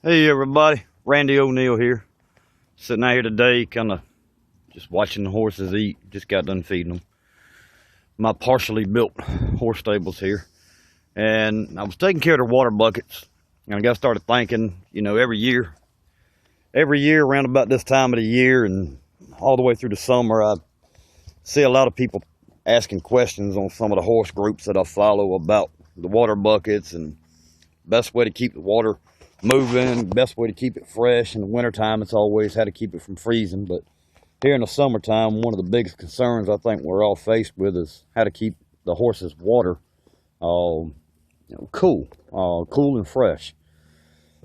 Hey everybody, Randy O'Neal here. Sitting out here today, kind of just watching the horses eat. Just got done feeding them. My partially built horse stables here, and I was taking care of the water buckets. And I got started thinking, every year around about this time of the year, and all the way through the summer, I see a lot of people asking questions on some of the horse groups that I follow about the water buckets and best way to keep the water moving, best way to keep it fresh. In the wintertime, it's always how to keep it from freezing. But here in the summertime, one of the biggest concerns I think we're all faced with is how to keep the horses' water cool and fresh.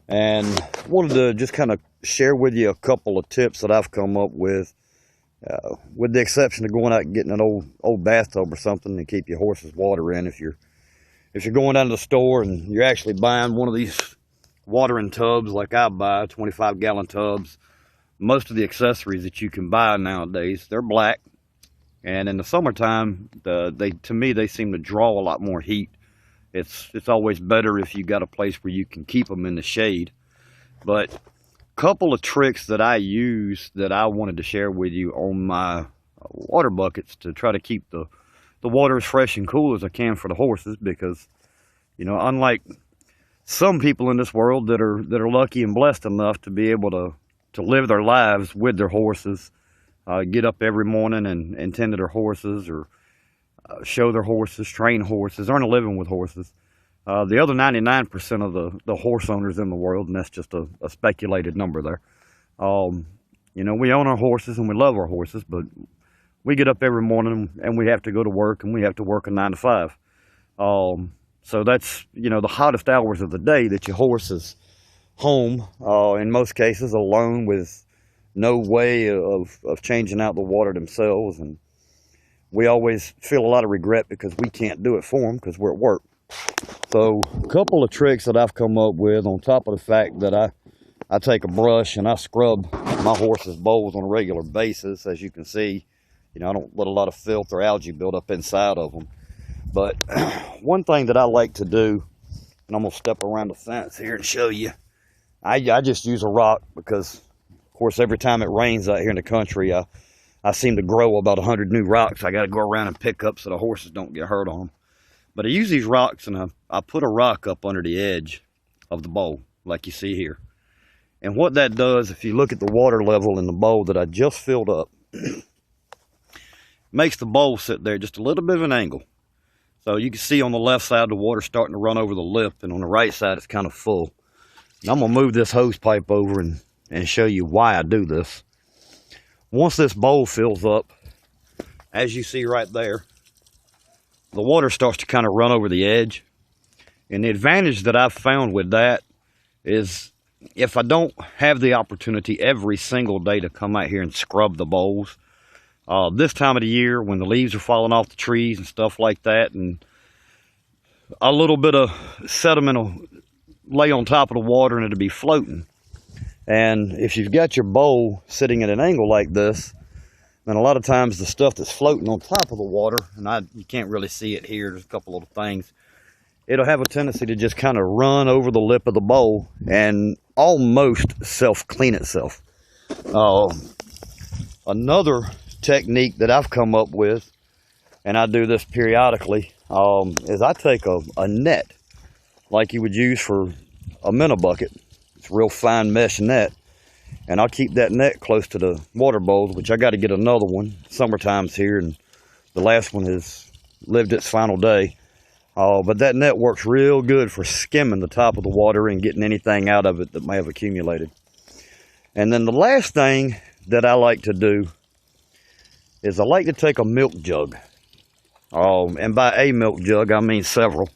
And I wanted to just kind of share with you a couple of tips that I've come up with the exception of going out and getting an old bathtub or something to keep your horse's water in. If you're going down to the store and you're actually buying one of these watering tubs like I buy, 25-gallon tubs, most of the accessories that you can buy nowadays, they're black. And in the summertime, to me, they seem to draw a lot more heat. It's always better if you got a place where you can keep them in the shade. But a couple of tricks that I use that I wanted to share with you on my water buckets to try to keep the water as fresh and cool as I can for the horses, because unlike some people in this world that are lucky and blessed enough to be able to live their lives with their horses, get up every morning and tend to their horses, or show their horses, train horses, earn a living with horses. The other 99% of the horse owners in the world, and that's just a speculated number there, we own our horses and we love our horses, but we get up every morning and we have to go to work, and we have to work a 9 to 5. So that's, the hottest hours of the day that your horse is home, in most cases alone, with no way of changing out the water themselves. And we always feel a lot of regret because we can't do it for them because we're at work. So a couple of tricks that I've come up with, on top of the fact that I take a brush and I scrub my horse's bowls on a regular basis. As you can see, I don't let a lot of filth or algae build up inside of them. But one thing that I like to do, and I'm going to step around the fence here and show you, I just use a rock because, of course, every time it rains out here in the country, I seem to grow about 100 new rocks I got to go around and pick up so the horses don't get hurt on them. But I use these rocks, and I put a rock up under the edge of the bowl, like you see here. And what that does, if you look at the water level in the bowl that I just filled up, makes the bowl sit there just a little bit of an angle. So you can see on the left side the water starting to run over the lip, and on the right side it's kind of full. And I'm going to move this hose pipe over and show you why I do this. Once this bowl fills up, as you see right there, the water starts to kind of run over the edge. And the advantage that I've found with that is, if I don't have the opportunity every single day to come out here and scrub the bowls, this time of the year when the leaves are falling off the trees and stuff like that, and a little bit of sediment will lay on top of the water and it'll be floating. And if you've got your bowl sitting at an angle like this, then a lot of times the stuff that's floating on top of the water, and you can't really see it here, there's a couple little things, it'll have a tendency to just kind of run over the lip of the bowl and almost self-clean itself. Another technique that I've come up with, and I do this periodically, is I take a net like you would use for a minnow bucket. It's a real fine mesh net, and I'll keep that net close to the water bowls, which I got to get another one. Summertime's here, and the last one has lived its final day. But that net works real good for skimming the top of the water and getting anything out of it that may have accumulated. And then the last thing that I like to do is I like to take a milk jug. And by a milk jug, I mean several.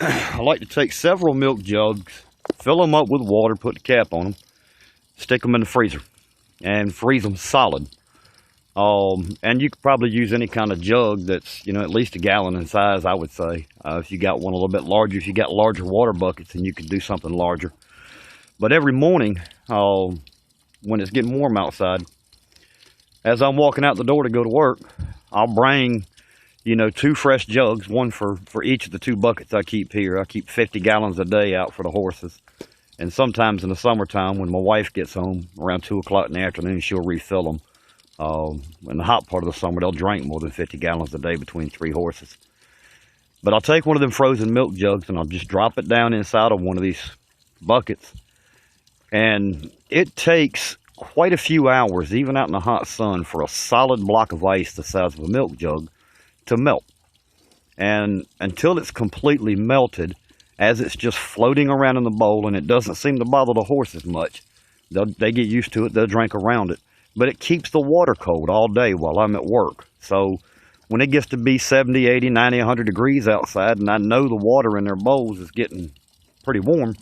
I like to take several milk jugs, fill them up with water, put the cap on them, stick them in the freezer, and freeze them solid. And you could probably use any kind of jug that's, at least a gallon in size, I would say. If you got one a little bit larger, if you got larger water buckets, then you could do something larger. But every morning, when it's getting warm outside, as I'm walking out the door to go to work, I'll bring, 2 fresh jugs, one for each of the 2 buckets I keep here. I keep 50 gallons a day out for the horses. And sometimes in the summertime, when my wife gets home around 2 o'clock in the afternoon, she'll refill them. In the hot part of the summer, they'll drink more than 50 gallons a day between 3 horses. But I'll take one of them frozen milk jugs and I'll just drop it down inside of one of these buckets. And it takes quite a few hours, even out in the hot sun, for a solid block of ice the size of a milk jug to melt. And until it's completely melted, as it's just floating around in the bowl and it doesn't seem to bother the horses much, they get used to it, they'll drink around it. But it keeps the water cold all day while I'm at work. So when it gets to be 70, 80, 90, 100 degrees outside, and I know the water in their bowls is getting pretty warm,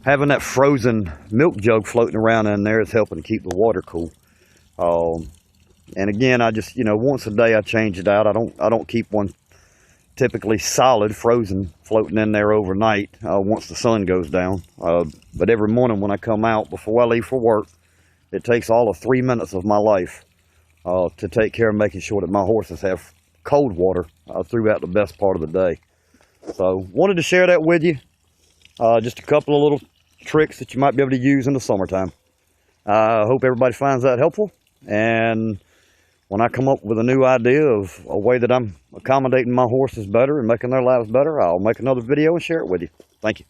having that frozen milk jug floating around in there is helping to keep the water cool. And again, I just, once a day I change it out. I don't keep one typically solid frozen floating in there overnight once the sun goes down. But every morning when I come out before I leave for work, it takes all of 3 minutes of my life to take care of making sure that my horses have cold water throughout the best part of the day. So wanted to share that with you. Just a couple of little tricks that you might be able to use in the summertime. I hope everybody finds that helpful. And when I come up with a new idea of a way that I'm accommodating my horses better and making their lives better, I'll make another video and share it with you. Thank you.